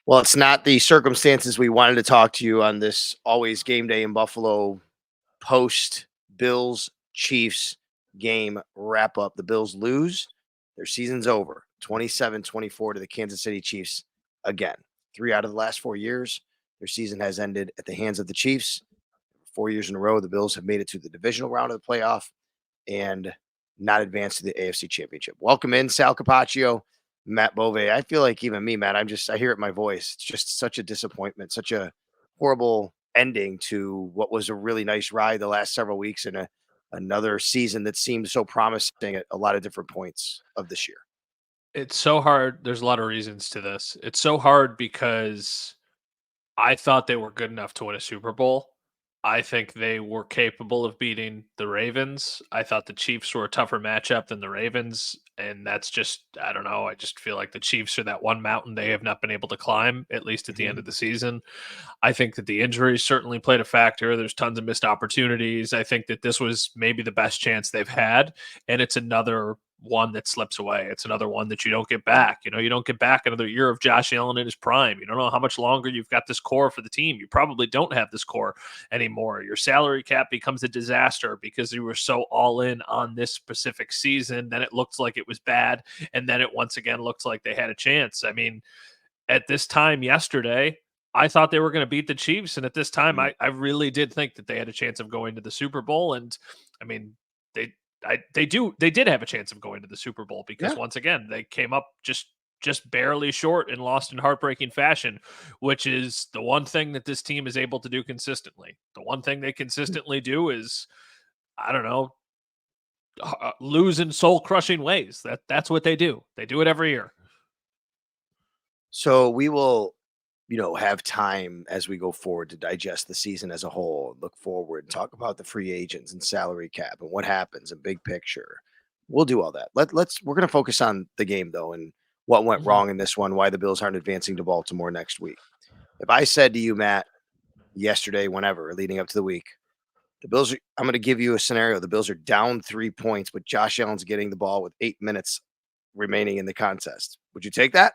Well, it's not the circumstances we wanted to talk to you on this always game day in Buffalo post Bills Chiefs game wrap up. The Bills lose. Their season's over 27-24 to the Kansas City Chiefs again. 3 out of the last 4 years, their season has ended at the hands of the Chiefs. 4 years in a row, the Bills have made it to the divisional round of the playoff and not advanced to the AFC Championship. Welcome in, Sal Capaccio, Matt Bove. I feel like even me, Matt, I hear it in my voice. It's just such a disappointment, such a horrible ending to what was a really nice ride the last several weeks and another season that seemed so promising at a lot of different points of this year. It's so hard. There's a lot of reasons to this. It's so hard because I thought they were good enough to win a Super Bowl. I think they were capable of beating the Ravens. I thought the Chiefs were a tougher matchup than the Ravens. And that's just, I don't know. I just feel like the Chiefs are that one mountain they have not been able to climb, at least at the end of the season. I think that the injuries certainly played a factor. There's tons of missed opportunities. I think that this was maybe the best chance they've had. And it's another one that slips away. It's another one that you don't get back. You don't get back another year of Josh Allen in his prime. You don't know how much longer you've got this core for the team. You probably don't have this core anymore. Your salary cap becomes a disaster because you were so all in on this specific season. Then it looked like it was bad. And then it once again looks like they had a chance. I mean, at this time yesterday, I thought they were going to beat the Chiefs. And at this time, I really did think that they had a chance of going to the Super Bowl. And I mean, they did have a chance of going to the Super Bowl because once again, they came up just barely short and lost in heartbreaking fashion, which is the one thing that this team is able to do consistently. The one thing they consistently do is, I don't know, lose in soul crushing ways. That's what they do. They do it every year. So we will, have time as we go forward to digest the season as a whole, look forward, and talk about the free agents and salary cap and what happens and big picture. We'll do all that. We're going to focus on the game though and what went wrong in this one, why the Bills aren't advancing to Baltimore next week. If I said to you, Matt, yesterday, whenever leading up to the week, I'm going to give you a scenario. The Bills are down 3 points, but Josh Allen's getting the ball with 8 minutes remaining in the contest. Would you take that?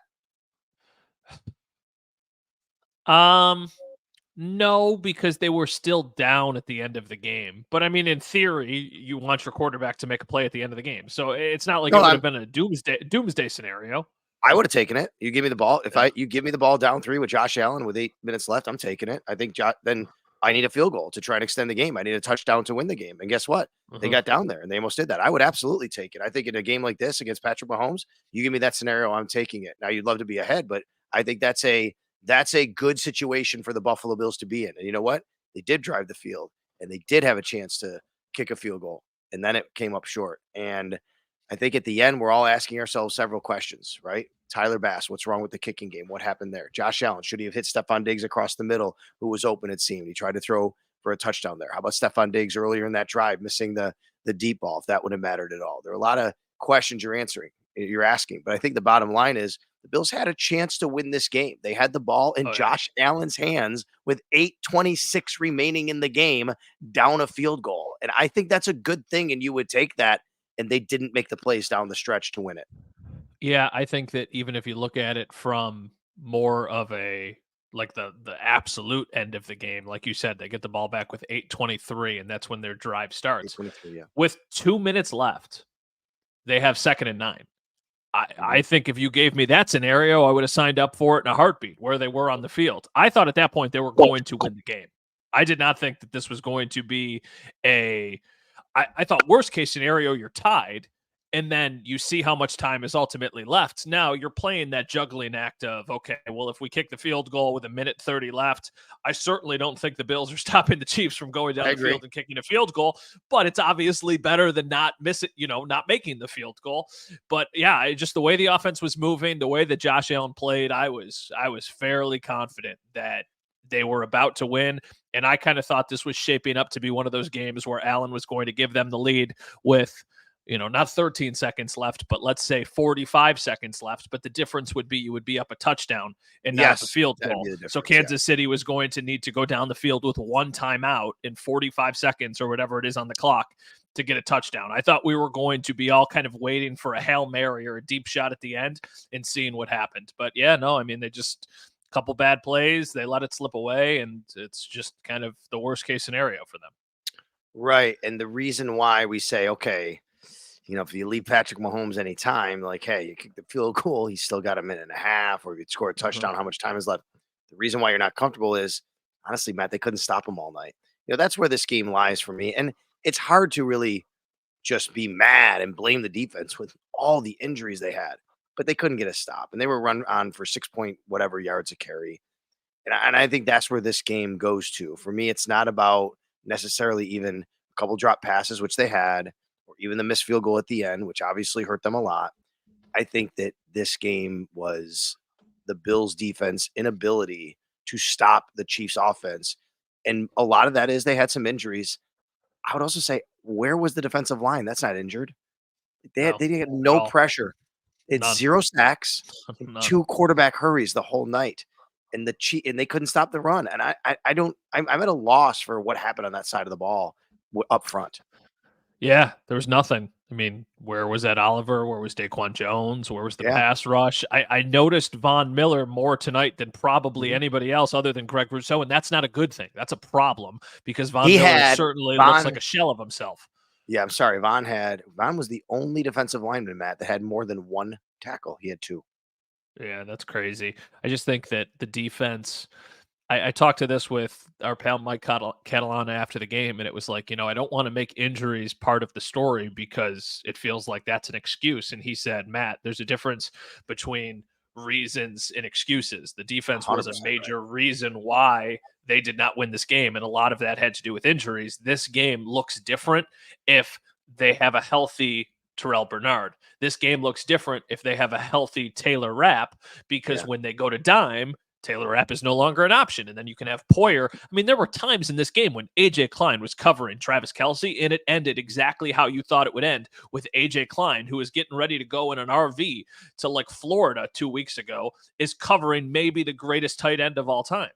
No, because they were still down at the end of the game. But I mean, in theory, you want your quarterback to make a play at the end of the game. So it's not like it would have been a doomsday scenario. I would have taken it. You give me the ball. You give me the ball down 3 with Josh Allen with 8 minutes left, I'm taking it. I think then I need a field goal to try and extend the game. I need a touchdown to win the game. And guess what? They got down there and they almost did that. I would absolutely take it. I think in a game like this against Patrick Mahomes, you give me that scenario, I'm taking it. Now you'd love to be ahead, but I think that's a good situation for the Buffalo Bills to be in. And you know what? They did drive the field and they did have a chance to kick a field goal. And then it came up short. And I think at the end, we're all asking ourselves several questions, right? Tyler Bass, what's wrong with the kicking game? What happened there? Josh Allen, should he have hit Stephon Diggs across the middle, who was open, it seemed? He tried to throw for a touchdown there. How about Stephon Diggs earlier in that drive, missing the deep ball, if that would have mattered at all? There are a lot of questions you're asking. But I think the bottom line is the Bills had a chance to win this game. They had the ball in Josh Allen's hands with 8:26 remaining in the game, down a field goal. And I think that's a good thing, and you would take that. And they didn't make the plays down the stretch to win it. Yeah, I think that even if you look at it from more of a like the absolute end of the game, like you said, they get the ball back with 8:23, and that's when their drive starts. Yeah. With 2 minutes left, they have 2nd and 9. I think if you gave me that scenario, I would have signed up for it in a heartbeat where they were on the field. I thought at that point they were going to win the game. I did not think that this was going to be I thought worst case scenario, you're tied, and then you see how much time is ultimately left. Now you're playing that juggling act of, okay, well, if we kick the field goal with 1:30 left, I certainly don't think the Bills are stopping the Chiefs from going down the field and kicking a field goal, but it's obviously better than not not making the field goal. But yeah, just the way the offense was moving, the way that Josh Allen played, I was fairly confident that they were about to win. And I kind of thought this was shaping up to be one of those games where Allen was going to give them the lead with, not 13 seconds left, but let's say 45 seconds left. But the difference would be you would be up a touchdown and not the field goal. So Kansas City was going to need to go down the field with one timeout in 45 seconds or whatever it is on the clock to get a touchdown. I thought we were going to be all kind of waiting for a Hail Mary or a deep shot at the end and seeing what happened. But yeah, no, I mean, they just couple bad plays, they let it slip away, and it's just kind of the worst case scenario for them. Right. And the reason why we say, okay, if you leave Patrick Mahomes any time, like, hey, you kick the field goal, he's still got a minute and a half, or if you score a touchdown, how much time is left? The reason why you're not comfortable is, honestly, Matt, they couldn't stop him all night. That's where this game lies for me. And it's hard to really just be mad and blame the defense with all the injuries they had, but they couldn't get a stop. And they were run on for 6 point whatever yards a carry. And I think that's where this game goes to. For me, it's not about necessarily even a couple drop passes, which they had, or even the missed field goal at the end, which obviously hurt them a lot. I think that this game was the Bills' defense inability to stop the Chiefs' offense. And a lot of that is they had some injuries. I would also say, where was the defensive line? That's not injured. They had no pressure. It's None. 0 sacks and None. 2 quarterback hurries the whole night. And they couldn't stop the run. And I'm at a loss for what happened on that side of the ball up front. Yeah, there was nothing. I mean, where was Ed Oliver? Where was Daquan Jones? Where was the pass rush? I noticed Von Miller more tonight than probably anybody else other than Greg Rousseau, and that's not a good thing. That's a problem because Von Miller certainly looks like a shell of himself. Yeah, I'm sorry. Von was the only defensive lineman, Matt, that had more than 1 tackle. He had 2. Yeah, that's crazy. I just think that the defense. I talked to this with our pal Mike Catalana after the game, and it was like, I don't want to make injuries part of the story because it feels like that's an excuse. And he said, Matt, there's a difference between reasons and excuses. The defense was a major reason why they did not win this game, and a lot of that had to do with injuries. This game looks different if they have a healthy Terrell Bernard. This game looks different if they have a healthy Taylor Rapp, because when they go to dime, Taylor Rapp is no longer an option. And then you can have Poyer. I mean, there were times in this game when A.J. Klein was covering Travis Kelce, and it ended exactly how you thought it would end, with A.J. Klein, who was getting ready to go in an RV to like Florida 2 weeks ago, is covering maybe the greatest tight end of all time.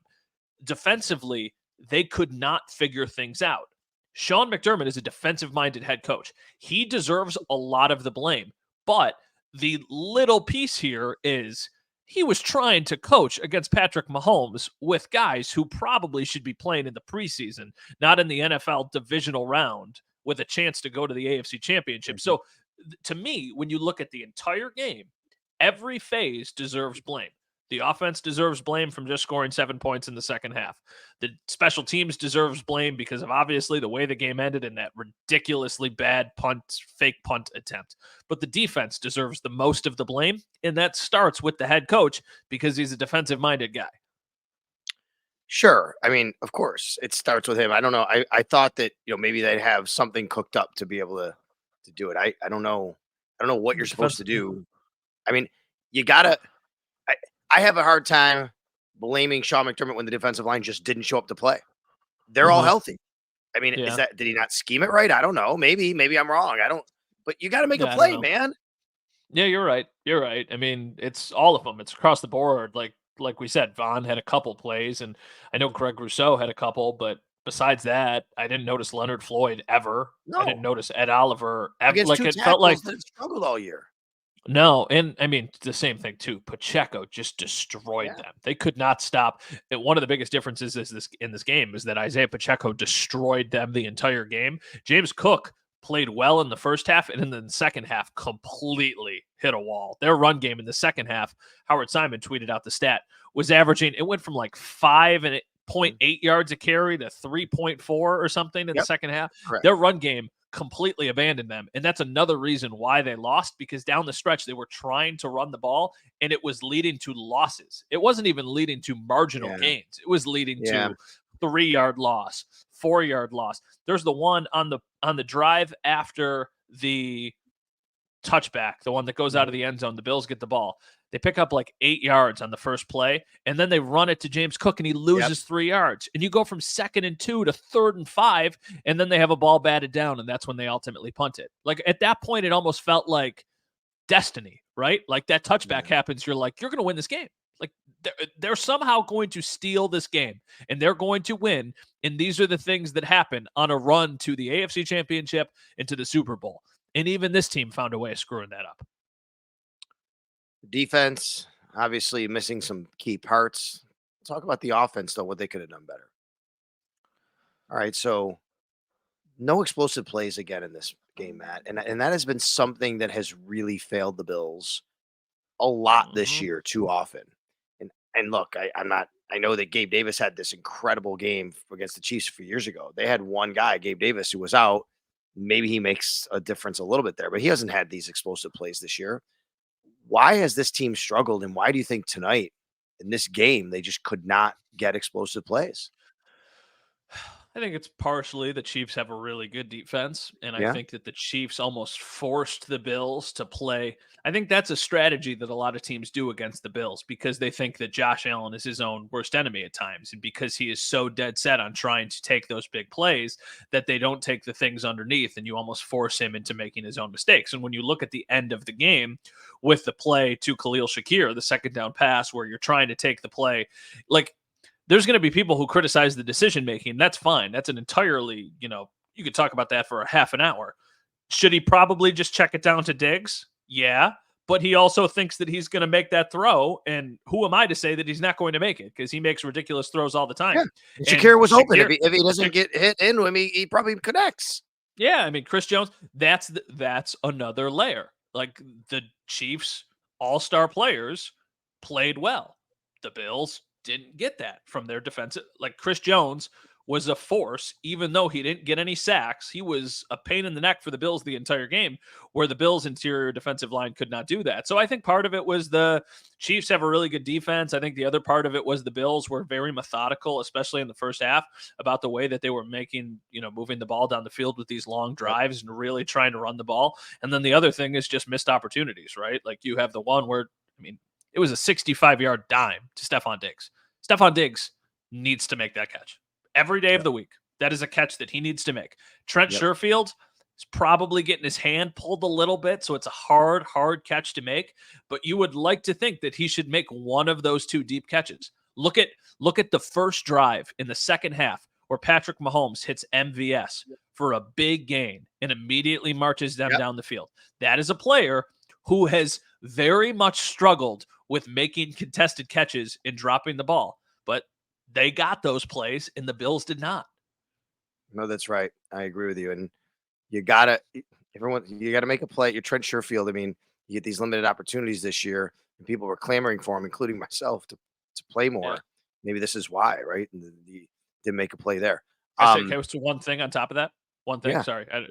Defensively, they could not figure things out. Sean McDermott is a defensive-minded head coach. He deserves a lot of the blame. But the little piece here is he was trying to coach against Patrick Mahomes with guys who probably should be playing in the preseason, not in the NFL divisional round with a chance to go to the AFC Championship. So to me, when you look at the entire game, every phase deserves blame. The offense deserves blame from just scoring 7 points in the second half. The special teams deserves blame because of obviously the way the game ended and that ridiculously bad fake punt attempt. But the defense deserves the most of the blame, and that starts with the head coach because he's a defensive-minded guy. Sure. I mean, of course, it starts with him. I don't know. I thought that, maybe they'd have something cooked up to be able to do it. I don't know. I don't know what you're supposed to do. I mean, you gotta. I have a hard time blaming Sean McDermott when the defensive line just didn't show up to play. They're all healthy. I mean, did he not scheme it right? I don't know. Maybe I'm wrong. But you got to make a play, man. Yeah, you're right. You're right. I mean, it's all of them. It's across the board. Like we said, Von had a couple plays, and I know Greg Rousseau had a couple, but besides that, I didn't notice Leonard Floyd ever. No. I didn't notice Ed Oliver ever. Against like, 2 tackles, felt like that struggled all year. No, and I mean, the same thing too. Pacheco just destroyed them. They could not stop. And one of the biggest differences in this game is that Isaiah Pacheco destroyed them the entire game. James Cook played well in the first half, and in the second half completely hit a wall. Their run game in the second half, Howard Simon tweeted out the stat, was averaging, it went from like 5.8 yards a carry to 3.4 or something in the second half. Correct. Their run game completely abandoned them. And that's another reason why they lost, because down the stretch, they were trying to run the ball and it was leading to losses. It wasn't even leading to marginal gains. It was leading to 3-yard loss, 4-yard loss. There's the one on the drive after the touchback, the one that goes out of the end zone. The Bills get the ball. They pick up like 8 yards on the first play, and then they run it to James Cook, and he loses 3 yards. And you go from 2nd and 2 to 3rd and 5, and then they have a ball batted down, and that's when they ultimately punt it. Like, at that point, it almost felt like destiny, right? Like, that touchback happens, you're like, you're going to win this game. Like, they're somehow going to steal this game, and they're going to win, and these are the things that happen on a run to the AFC Championship and to the Super Bowl. And even this team found a way of screwing that up. Defense, obviously missing some key parts. talk about the offense, though, what they could have done better. All right, so no explosive plays again in this game, Matt, and that has been something that has really failed the Bills a lot this Mhm. year, too often. And look, I'm not. I know that Gabe Davis had this incredible game against the Chiefs a few years ago. They had one guy, Gabe Davis, who was out. Maybe he makes a difference a little bit there, but he hasn't had these explosive plays this year. Why has this team struggled, and why do you think tonight in this game they just could not get explosive plays? I think it's partially the Chiefs have a really good defense, and I Yeah, think that the Chiefs almost forced the Bills to play. I think that's a strategy that a lot of teams do against the Bills because they think that Josh Allen is his own worst enemy at times, and because he is so dead set on trying to take those big plays that they don't take the things underneath, and you almost force him into making his own mistakes. And when you look at the end of the game with the play to Khalil Shakir, the second down pass, where you're trying to take the play, like there's going to be people who criticize the decision making. That's fine. That's an entirely, you could talk about that for a half an hour. Should he probably just check it down to Diggs? Yeah. But he also thinks that he's going to make that throw. And who am I to say that he's not going to make it? Because he makes ridiculous throws all the yeah. time. And And Shakir was open. Shakir, If he doesn't get hit into him, he probably connects. yeah, I mean, Chris Jones, that's another layer. Like the Chiefs all-star players played well. The Bills didn't get that from their defensive. Like Chris Jones was a force, even though he didn't get any sacks. He was a pain in the neck for the Bills the entire game, where the Bills' interior defensive line could not do that. So I think part of it was the Chiefs have a really good defense. I think the other part of it was the Bills were very methodical, especially in the first half, about the way that they were making, moving the ball down the field with these long drives and really trying to run the ball. And then the other thing is just missed opportunities, right? Like you have the one where, I mean, it was a 65-yard dime to Stephon Diggs. Stephon Diggs needs to make that catch every day of Yep. the week. That is a catch that he needs to make. Trent Yep. Sherfield is probably getting his hand pulled a little bit, so it's a hard catch to make. But you would like to think that he should make one of those two deep catches. Look at the first drive in the second half where Patrick Mahomes hits MVS for a big gain and immediately marches them Yep. down the field. That is a player who has very much struggled with making contested catches and dropping the ball. But they got those plays, and the Bills did not. No, that's right. I agree with you. And you gotta you gotta make a play. You're Trent Sherfield. I mean, you get these limited opportunities this year, and people were clamoring for him, including myself, to play Yeah. more. Maybe this is why, right? And he didn't make a play there. Can I say one thing on top of that? One thing, Yeah, sorry. yeah,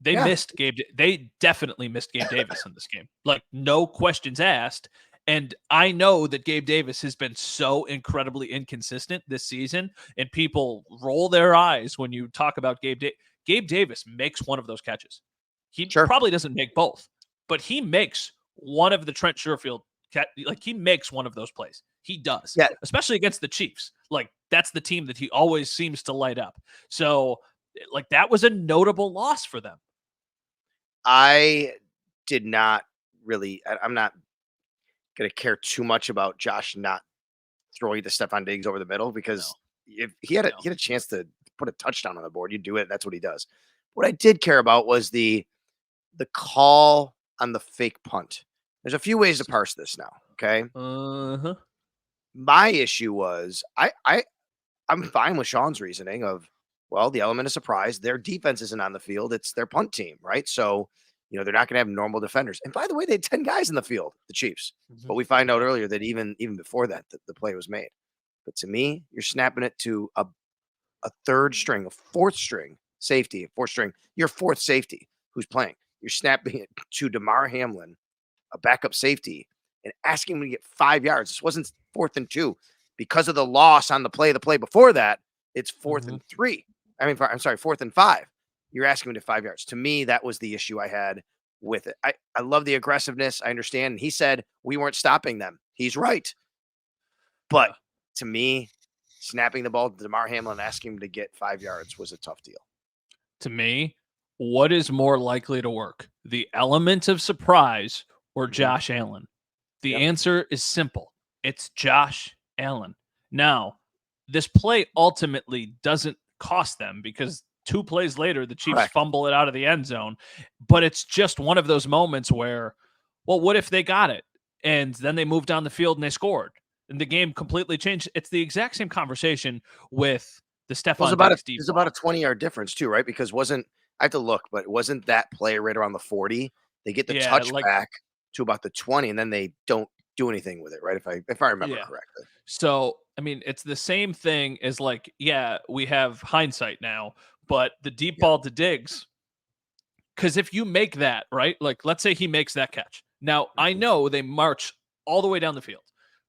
They definitely missed Gabe Davis in this game. Like, no questions asked. And I know that Gabe Davis has been so incredibly inconsistent this season, and people roll their eyes when you talk about Gabe Davis makes one of those catches. He sure. probably doesn't make both, but he makes one of the Trent Sherfield like he makes one of those plays. He does, Yeah, especially against the Chiefs. Like that's the team that he always seems to light up. So, like that was a notable loss for them. I did not really. I'm not gonna care too much about Josh not throwing to Stephon Diggs over the middle because No, if he had a no. he had a chance to put a touchdown on the board, you do it. That's what he does. What I did care about was the call on the fake punt. There's a few ways to parse this now. Okay. Uh-huh. My issue was I'm fine with Sean's reasoning of, well, the element of surprise. Their defense isn't on the field; it's their punt team, right? So, they're not going to have normal defenders. And by the way, they had 10 guys in the field, the Chiefs. Mhm. But we find out Yeah. earlier that even before that, the play was made. But to me, you're snapping it to a third string, a fourth string safety, fourth string, your fourth safety who's playing. You're snapping it to DeMar Hamlin, a backup safety, and asking him to get 5 yards. This wasn't 4th and 2 because of the loss on the play before that. It's 4th Mhm. and 3. I'm sorry, 4th and 5. You're asking him to 5 yards. To me, that was the issue I had with it. I love the aggressiveness. I understand. And he said we weren't stopping them. He's right. But Yeah. to me, snapping the ball to DeMar Hamlin and asking him to get 5 yards was a tough deal. To me, what is more likely to work? The element of surprise or Mhm. Josh Allen? The Yep. answer is simple. It's Josh Allen. Now, this play ultimately doesn't cost them because 2 plays later, the Chiefs Correct. fumble it out of the end zone. But it's just one of those moments where, well, what if they got it? And then they moved down the field and they scored. and the game completely changed. It's the exact same conversation with the Well, Stephon Diggs deep it's ball. about a 20-yard difference too, right? Because I have to look, but wasn't that play right around the 40? They get the Yeah, like touchback to about the 20, and then they don't do anything with it, right? If I remember yeah. correctly. So, I mean, it's the same thing as like, yeah, we have hindsight now, but the deep Yeah. ball to Diggs, because if you make that, right, like let's say he makes that catch. Now, I Mhm. know they march all the way down the field,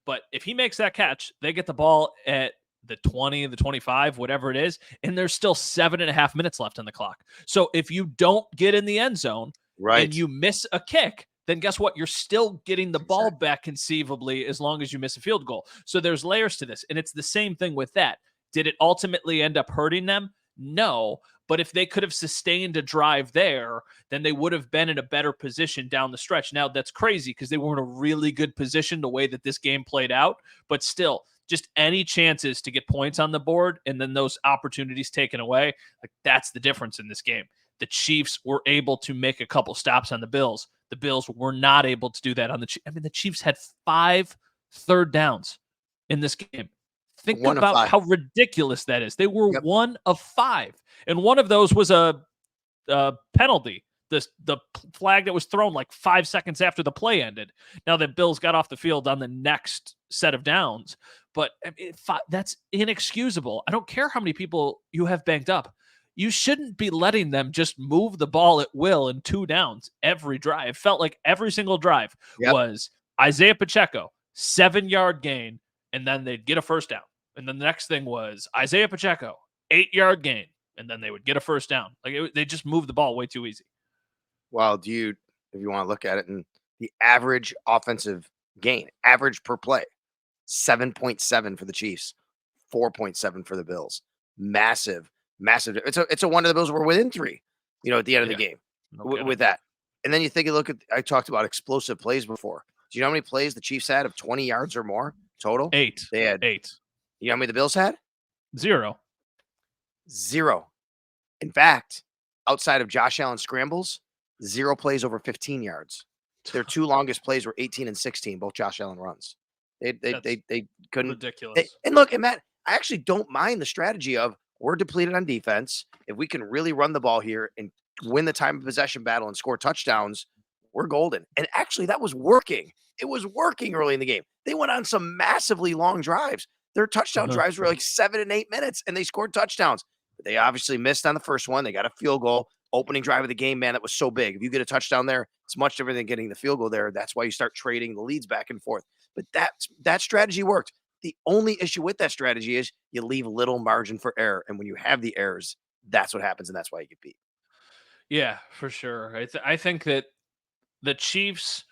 but if he makes that catch, they get the ball at the 20, the 25, whatever it is, and there's still 7.5 minutes left on the clock. So if you don't get in the end zone and Right. you miss a kick, then guess what? You're still getting the ball Exactly. back conceivably as long as you miss a field goal. So there's layers to this. And it's the same thing with that. Did it ultimately end up hurting them? No. But if they could have sustained a drive there, then they would have been in a better position down the stretch. Now, that's crazy because they were in a really good position the way that this game played out. But still, just any chances to get points on the board and then those opportunities taken away, like that's the difference in this game. The Chiefs were able to make a couple stops on the Bills. The Bills were not able to do that on the Chiefs. I mean, the Chiefs had 5 third downs in this game. Think One of about five. how ridiculous that is. They were Yep. 1 of 5, and one of those was a penalty. The flag that was thrown like 5 seconds after the play ended. Now that Bills got off the field on the next set of downs, but that's inexcusable. I don't care how many people you have banked up. You shouldn't be letting them just move the ball at will in 2 downs every drive. It felt like every single drive Yep. was Isaiah Pacheco, 7-yard gain, and then they'd get a first down. And then the next thing was Isaiah Pacheco, 8-yard gain, and then they would get a first down. They just moved the ball way too easy. Well, if you want to look at it, and the average offensive gain, average per play, 7.7 for the Chiefs, 4.7 for the Bills. Massive, massive. It's a wonder the Bills were within 3, at the end of the Yeah, game no kidding. with that. And then you look at, I talked about explosive plays before. Do you know how many plays the Chiefs had of 20 yards or more total? 8. They had, 8. you know how many the Bills had? 0. 0. In fact, outside of Josh Allen scrambles, 0 plays over 15 yards. Their 2 longest plays were 18 and 16, both Josh Allen runs. They couldn't. Ridiculous. And look, and Matt, I actually don't mind the strategy of we're depleted on defense. If we can really run the ball here and win the time of possession battle and score touchdowns, we're golden. And actually, that was working. It was working early in the game. They went on some massively long drives. Their touchdown drives were like 7 and 8 minutes, and they scored touchdowns. But they obviously missed on the first one. They got a field goal. Opening drive of the game, man, that was so big. If you get a touchdown there, it's much different than getting the field goal there. That's why you start trading the leads back and forth. But that strategy worked. The only issue with that strategy is you leave little margin for error. And when you have the errors, that's what happens, and that's why you get beat. Yeah, for sure. I think that the Chiefs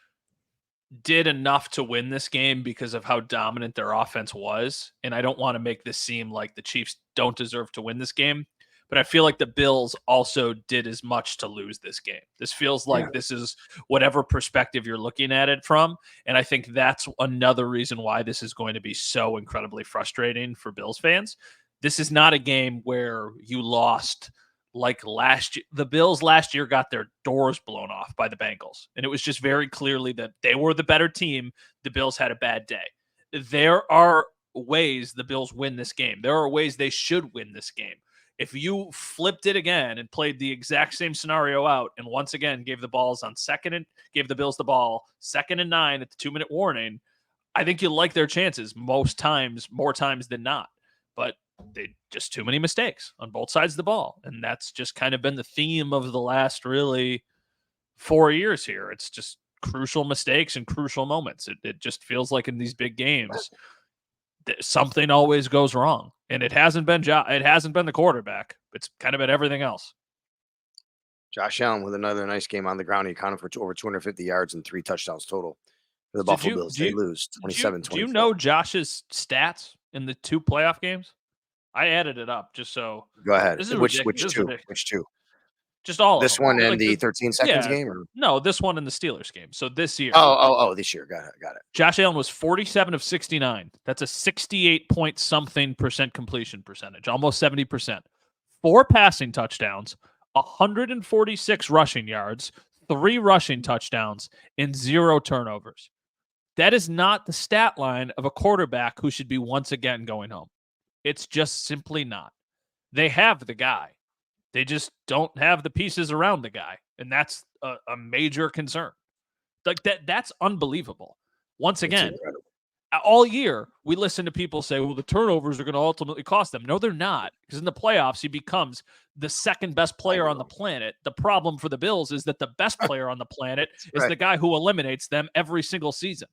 did enough to win this game because of how dominant their offense was. And I don't want to make this seem like the Chiefs don't deserve to win this game, but I feel like the Bills also did as much to lose this game. This feels like this is whatever perspective you're looking at it from. And I think that's another reason why this is going to be so incredibly frustrating for Bills fans. This is not a game where you lost like last year. The Bills last year got their doors blown off by the Bengals, and it was just very clearly that they were the better team. The Bills had a bad day. There are ways the Bills win this game. There are ways they should win this game. If you flipped it again and played the exact same scenario out, and once again gave the Bills the ball 2nd and 9 at the 2-minute warning, I think you like their chances more times than not. But they just too many mistakes on both sides of the ball. And that's just kind of been the theme of the last really 4 years here. It's just crucial mistakes and crucial moments. It just feels like in these big games, something always goes wrong. And it hasn't been the quarterback. It's kind of been everything else. Josh Allen with another nice game on the ground. He accounted for over 250 yards and 3 touchdowns total for the Buffalo Bills. They lose 27-24. Do you know Josh's stats in the 2 playoff games? I added it up just so. Go ahead. This is Which ridiculous. two? Which two? Just all this of them. one and the 13 seconds game? Or? No, this one in the Steelers game. So this year. This year. Got it. Josh Allen was 47 of 69. That's a 68-point-something% completion percentage, almost 70%. 4 passing touchdowns, 146 rushing yards, 3 rushing touchdowns, and 0 turnovers. That is not the stat line of a quarterback who should be once again going home. It's just simply not. They have the guy. They just don't have the pieces around the guy. And that's a major concern. Like that's unbelievable. Once It's again, incredible. all year we listen to people say, well, the turnovers are going to ultimately cost them. No, they're not. Because in the playoffs, he becomes the second best player on the planet. The problem for the Bills is that the best player on the planet is the guy who eliminates them every single season.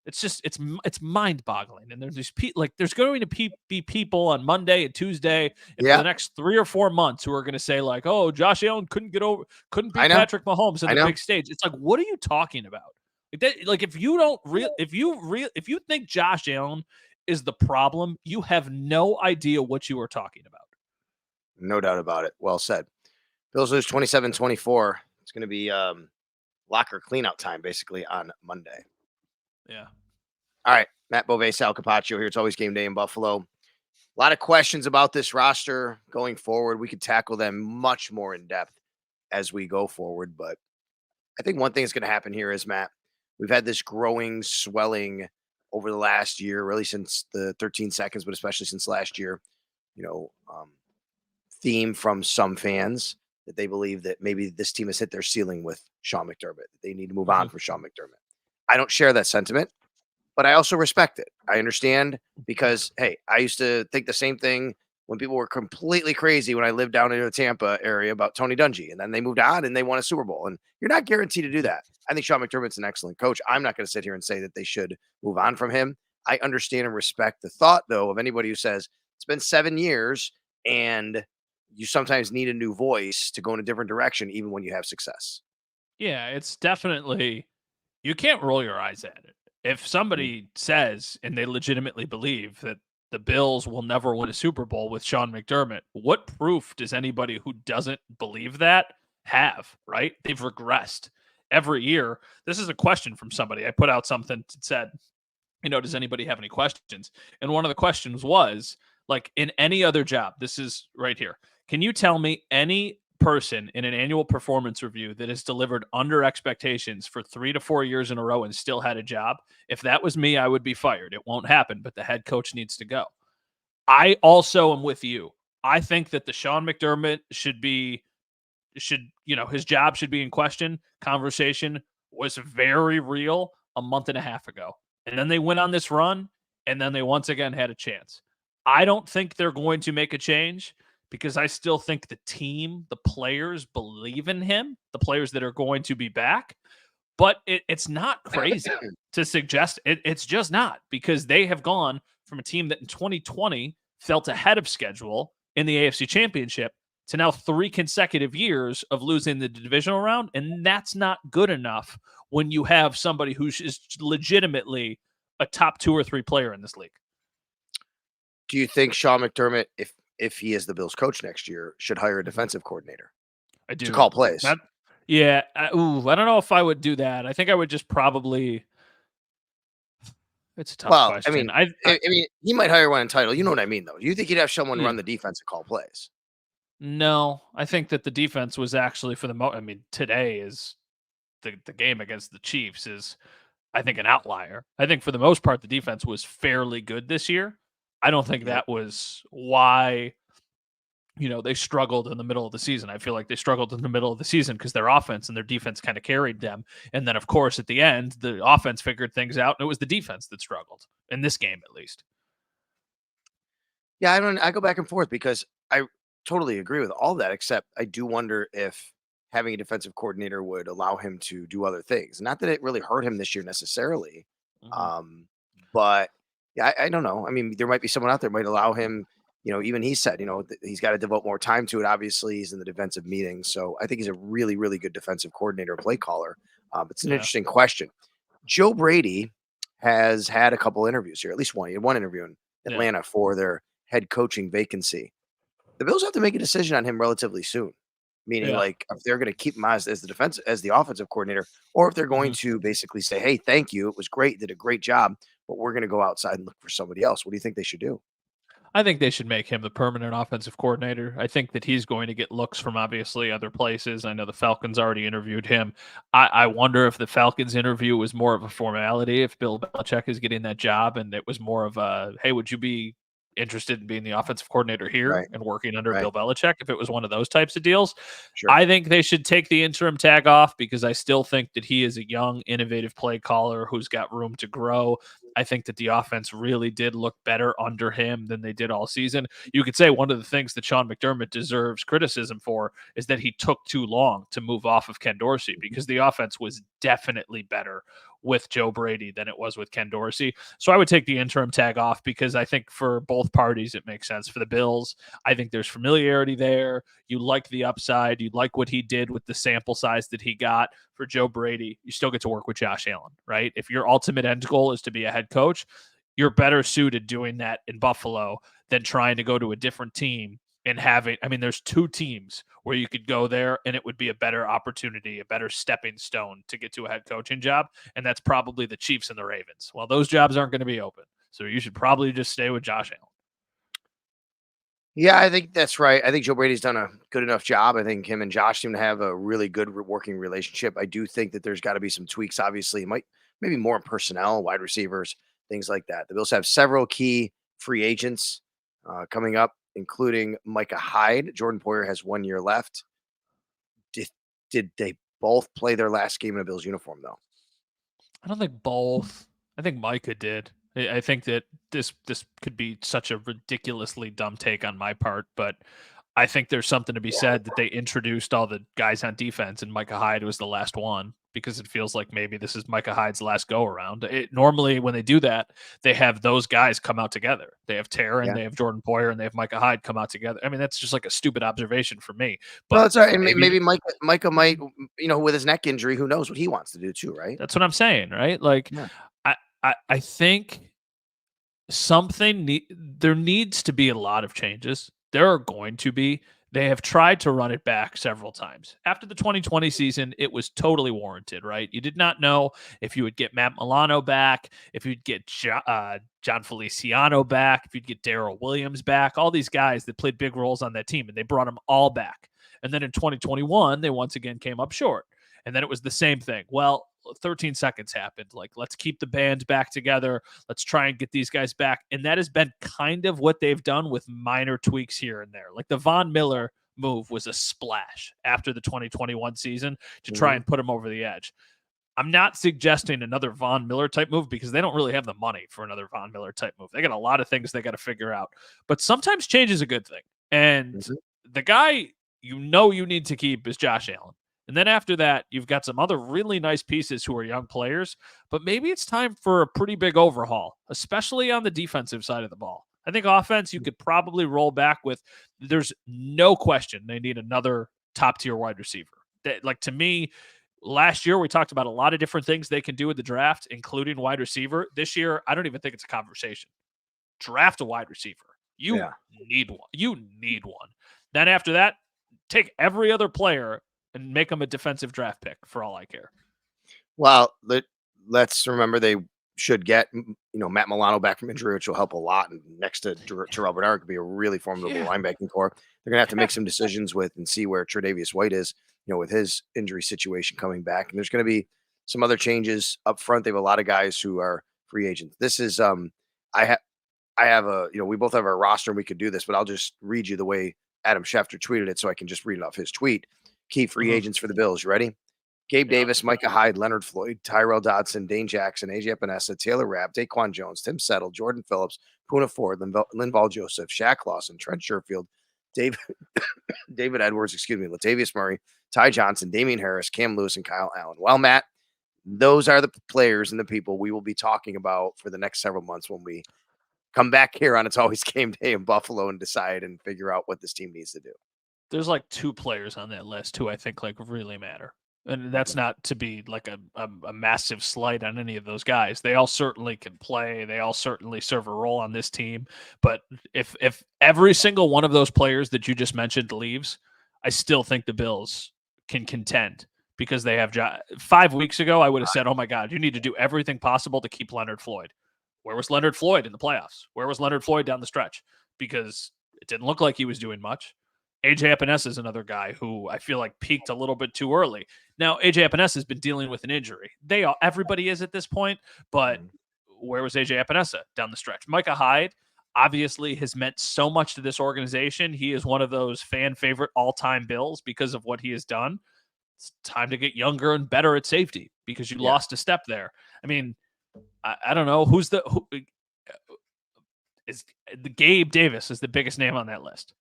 It's just it's mind-boggling, and there's these there's going to be people on Monday and Tuesday and for the next 3 or 4 months who are going to say like, "Oh, Josh Allen couldn't beat Patrick Mahomes in the big stage." It's like, what are you talking about? Like if you don't if you think Josh Allen is the problem, you have no idea what you are talking about. No doubt about it. Well said. Bills lose 27-24. It's going to be locker cleanout time basically on Monday. Yeah. All right. Matt Bove, Sal Capaccio here. It's always game day in Buffalo. A lot of questions about this roster going forward. We could tackle them much more in depth as we go forward. But I think one thing that's going to happen here is, Matt, we've had this growing, swelling over the last year, really since the 13 seconds, but especially since last year, theme from some fans that they believe that maybe this team has hit their ceiling with Sean McDermott. They need to move on from Sean McDermott. I don't share that sentiment, but I also respect it. I understand because, hey, I used to think the same thing when people were completely crazy when I lived down in the Tampa area about Tony Dungy. And then they moved on and they won a Super Bowl. And you're not guaranteed to do that. I think Sean McDermott's an excellent coach. I'm not going to sit here and say that they should move on from him. I understand and respect the thought, though, of anybody who says it's been 7 years and you sometimes need a new voice to go in a different direction, even when you have success. Yeah, it's definitely, you can't roll your eyes at it. If somebody says, and they legitimately believe that the Bills will never win a Super Bowl with Sean McDermott, what proof does anybody who doesn't believe that have, right? They've regressed every year. This is a question from somebody. I put out something that said, does anybody have any questions? And one of the questions was, like, in any other job, this is right here. Can you tell me any person in an annual performance review that has delivered under expectations for 3 to 4 years in a row and still had a job? If that was me, I would be fired. It won't happen, but the head coach needs to go. I also am with you. I think that the Sean McDermott his job should be in question. Conversation was very real a month and a half ago. And then they went on this run, and then they once again had a chance. I don't think they're going to make a change because I still think the team, the players believe in him, the players that are going to be back. But it's not crazy to suggest it's just not, because they have gone from a team that in 2020 felt ahead of schedule in the AFC Championship to now 3 consecutive years of losing the divisional round. And that's not good enough when you have somebody who is legitimately a top 2 or 3 player in this league. Do you think Sean McDermott, if he is the Bills coach next year, should hire a defensive coordinator? I do. To call plays. I don't know if I would do that. I think I would just probably. It's a tough question. I mean, he might hire one entitled. You know what I mean, though. Do you think he'd have someone run the defense and call plays? No, I think that the defense was actually for the most. I mean, today is the game against the Chiefs is, I think, an outlier. I think for the most part, the defense was fairly good this year. I don't think that was why, they struggled in the middle of the season. I feel like they struggled in the middle of the season because their offense and their defense kind of carried them. And then, of course, at the end, the offense figured things out, and it was the defense that struggled in this game, at least. Yeah, I go back and forth because I totally agree with all that, except I do wonder if having a defensive coordinator would allow him to do other things. Not that it really hurt him this year necessarily, but yeah, I don't know. I mean, there might be someone out there might allow him. Even he said, he's got to devote more time to it. Obviously, he's in the defensive meetings, so I think he's a really, really good defensive coordinator, play caller. It's an interesting question. Joe Brady has had a couple interviews here, at least one. He had one interview in Atlanta for their head coaching vacancy. The Bills have to make a decision on him relatively soon, meaning like if they're going to keep him as the offensive coordinator, or if they're going to basically say, "Hey, thank you, it was great, did a great job, but we're going to go outside and look for somebody else." What do you think they should do? I think they should make him the permanent offensive coordinator. I think that he's going to get looks from obviously other places. I know the Falcons already interviewed him. I wonder if the Falcons interview was more of a formality, if Bill Belichick is getting that job, and it was more of a, hey, would you be interested in being the offensive coordinator here Right. and working under Right. Bill Belichick? If it was one of those types of deals, Sure. I think they should take the interim tag off because I still think that he is a young, innovative play caller who's got room to grow. I think that the offense really did look better under him than they did all season. You could say one of the things that Sean McDermott deserves criticism for is that he took too long to move off of Ken Dorsey because the offense was definitely better with Joe Brady than it was with Ken Dorsey. So I would take the interim tag off because I think for both parties it makes sense. For the Bills, I think there's familiarity there. You like the upside. You like what he did with the sample size that he got. For Joe Brady, you still get to work with Josh Allen, right? If your ultimate end goal is to be a head coach, you're better suited doing that in Buffalo than trying to go to a different team and having, I mean, there's two teams where you could go there and it would be a better opportunity, a better stepping stone to get to a head coaching job. And that's probably the Chiefs and the Ravens. Well, those jobs aren't going to be open. So you should probably just stay with Josh Allen. Yeah, I think that's right. I think Joe Brady's done a good enough job. I think him and Josh seem to have a really good working relationship. I do think that there's got to be some tweaks. Obviously, maybe more in personnel, wide receivers, things like that. The Bills have several key free agents coming up, including Micah Hyde. Jordan Poyer has 1 year left. Did they both play their last game in a Bills uniform though? I don't think both. I think Micah did. I think that this could be such a ridiculously dumb take on my part, but I think there's something to be said that they introduced all the guys on defense and Micah Hyde was the last one because it feels like maybe this is Micah Hyde's last go around. Normally when they do that, they have those guys come out together. They have Taryn, Yeah. they have Jordan Poyer, and they have Micah Hyde come out together. I mean, that's just like a stupid observation for me. No, But it's all right. And maybe maybe Micah might, with his neck injury, who knows what he wants to do too, right? that's what I'm saying, right? Like Yeah. I think there needs to be a lot of changes. There are going to be. They have tried to run it back several times. After the 2020 season, it was totally warranted, right? You did not know if you would get Matt Milano back, if you'd get John Feliciano back, if you'd get Darrell Williams back, all these guys that played big roles on that team, and they brought them all back. And then in 2021, they once again came up short. And then it was the same thing. Well, 13 seconds happened. Like, let's keep the band back together. Let's try and get these guys back. And that has been kind of what they've done with minor tweaks here and there. Like the Von Miller move was a splash after the 2021 season to try and put him over the edge. I'm not suggesting another Von Miller type move because they don't really have the money for another Von Miller type move. They got a lot of things they got to figure out. But sometimes change is a good thing. And the guy you need to keep is Josh Allen. And then after that, you've got some other really nice pieces who are young players, but maybe it's time for a pretty big overhaul, especially on the defensive side of the ball. I think offense, you could probably roll back with, there's no question they need another top tier wide receiver. Like to me, last year we talked about a lot of different things they can do with the draft, including wide receiver. This year, I don't even think it's a conversation. Draft a wide receiver. You need one. You need one. Then after that, take every other player and make them a defensive draft pick for all I care. Well, let's remember they should get Matt Milano back from injury, which will help a lot. And next to Terrell Bernard could be a really formidable linebacking core. They're gonna have to make some decisions with and see where Tre'Davious White is, with his injury situation coming back. And there's gonna be some other changes up front. They have a lot of guys who are free agents. This is I have we both have our roster and we could do this, but I'll just read you the way Adam Schefter tweeted it so I can just read it off his tweet. Key free agents for the Bills. You ready? Gabe Davis, Micah Hyde, Leonard Floyd, Tyrell Dodson, Dane Jackson, AJ Epinesa, Taylor Rapp, Daquan Jones, Tim Settle, Jordan Phillips, Poona Ford, Linval Joseph, Shaq Lawson, Trent Sherfield, David Edwards, Latavius Murray, Ty Johnson, Damian Harris, Cam Lewis, and Kyle Allen. Well, Matt, those are the players and the people we will be talking about for the next several months when we come back here on It's Always Game Day in Buffalo and decide and figure out what this team needs to do. There's like two players on that list who I think like really matter. And that's not to be like a massive slight on any of those guys. They all certainly can play. They all certainly serve a role on this team. But if every single one of those players that you just mentioned leaves, I still think the Bills can contend because they have 5 weeks ago, I would have said, oh my God, you need to do everything possible to keep Leonard Floyd. Where was Leonard Floyd in the playoffs? Where was Leonard Floyd down the stretch? because it didn't look like he was doing much. AJ Epinesa is another guy who I feel like peaked a little bit too early. Now, AJ Epinesa has been dealing with an injury. Everybody is at this point, but where was AJ Epinesa down the stretch? Micah Hyde obviously has meant so much to this organization. He is one of those fan favorite all-time Bills because of what he has done. It's time to get younger and better at safety because you lost a step there. I mean, I don't know who is the Gabe Davis is the biggest name on that list.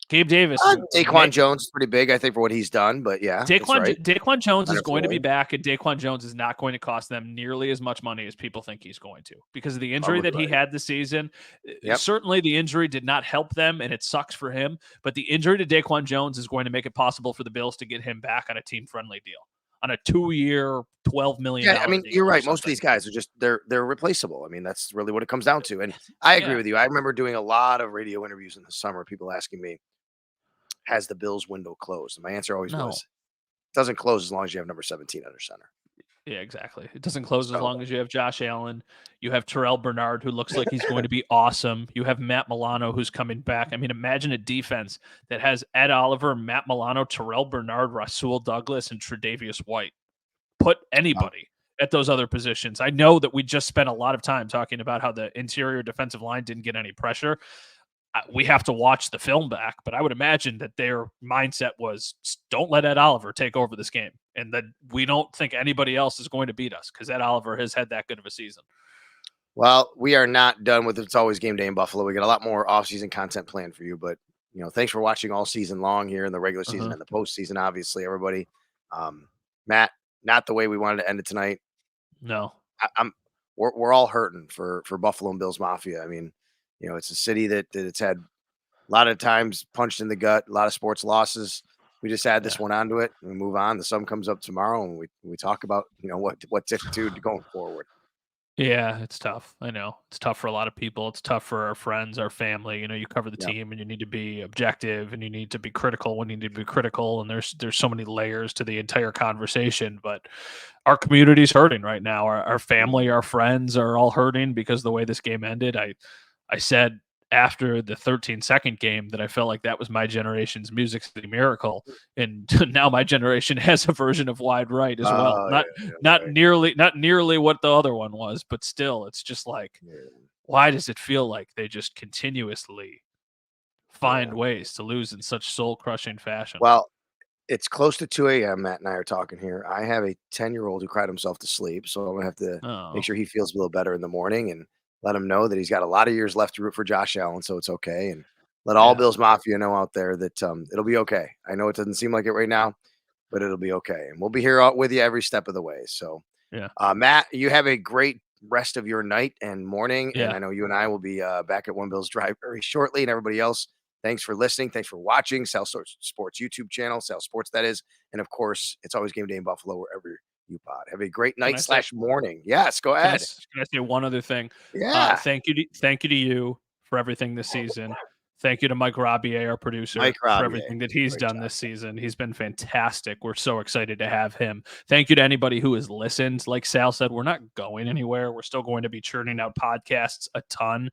Gabe Davis. Daquan Jones is pretty big, I think, for what he's done. But yeah, Daquan Jones is going to be back, and Daquan Jones is not going to cost them nearly as much money as people think he's going to because of the injury that he had this season. Certainly, the injury did not help them, and it sucks for him. But the injury to Daquan Jones is going to make it possible for the Bills to get him back on a team-friendly deal, on a 2-year, $12 million. Yeah, I mean, you're right. Most of these guys are just they're replaceable. I mean, that's really what it comes down to. And I agree with you. I remember doing a lot of radio interviews in the summer. People asking me, has the Bills window closed? And my answer always was, it doesn't close as long as you have number 17 under center. Yeah, exactly. It doesn't close as long as you have Josh Allen. You have Terrell Bernard, who looks like he's going to be awesome. You have Matt Milano, who's coming back. I mean, imagine a defense that has Ed Oliver, Matt Milano, Terrell Bernard, Rasul Douglas, and Tre'Davious White. Put anybody at those other positions. I know that we just spent a lot of time talking about how the interior defensive line didn't get any pressure. We have to watch the film back, but I would imagine that their mindset was don't let Ed Oliver take over this game, and that we don't think anybody else is going to beat us because Ed Oliver has had that good of a season. Well, we are not done with It's Always Game Day in Buffalo. We got a lot more off-season content planned for you, but thanks for watching all season long here in the regular season and the postseason. Obviously, everybody. Matt, not the way we wanted to end it tonight. No, we're all hurting for Buffalo and Bills Mafia. I mean, it's a city that it's had a lot of times punched in the gut, a lot of sports losses. We just add this one onto it and we move on. The sun comes up tomorrow and we talk about, what's attitude going forward. Yeah, it's tough. I know it's tough for a lot of people. It's tough for our friends, our family. You cover the team and you need to be objective and you need to be critical when you need to be critical. And there's so many layers to the entire conversation, but our community's hurting right now. Our family, our friends are all hurting because the way this game ended. I said after the 13-second game that I felt like that was my generation's Music City Miracle, and now my generation has a version of Wide Right as well. Not nearly what the other one was, but still, it's just like, why does it feel like they just continuously find ways to lose in such soul-crushing fashion? Well, it's close to 2 a.m. Matt and I are talking here. I have a 10-year-old who cried himself to sleep, so I'm gonna have to make sure he feels a little better in the morning and let him know that he's got a lot of years left to root for Josh Allen, so it's okay. And let all Bills Mafia know out there that it'll be okay. I know it doesn't seem like it right now, but it'll be okay. And we'll be here with you every step of the way. So, Matt, you have a great rest of your night and morning. And I know you and I will be back at One Bills Drive very shortly. And everybody else, thanks for listening. Thanks for watching Sal Sports YouTube channel, Sal Sports, that is. And, of course, It's Always Game Day in Buffalo, wherever you pod. Have a great night / morning. Yes, go ahead. Can I say one other thing? Yeah. Thank you to you for everything this season. Thank you to Mike Rabier, our producer, for everything that he's done this season. He's been fantastic. We're so excited to have him. Thank you to anybody who has listened. Like Sal said, we're not going anywhere. We're still going to be churning out podcasts a ton.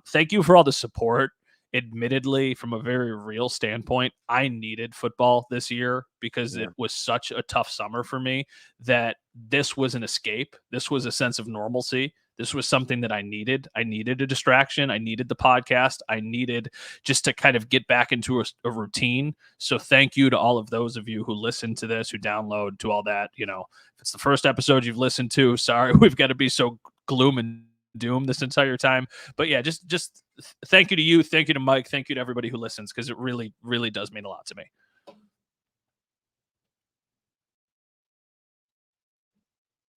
Thank you for all the support. Admittedly, from a very real standpoint, I needed football this year because it was such a tough summer for me that this was an escape. This was a sense of normalcy. This was something that I needed. I needed a distraction. I needed the podcast. I needed just to kind of get back into a routine. So thank you to all of those of you who listen to this, who download, to all that. If it's the first episode you've listened to, sorry, we've got to be so gloom and doom this entire time. But yeah, just thank you to you. Thank you to Mike. Thank you to everybody who listens, because it really, really does mean a lot to me.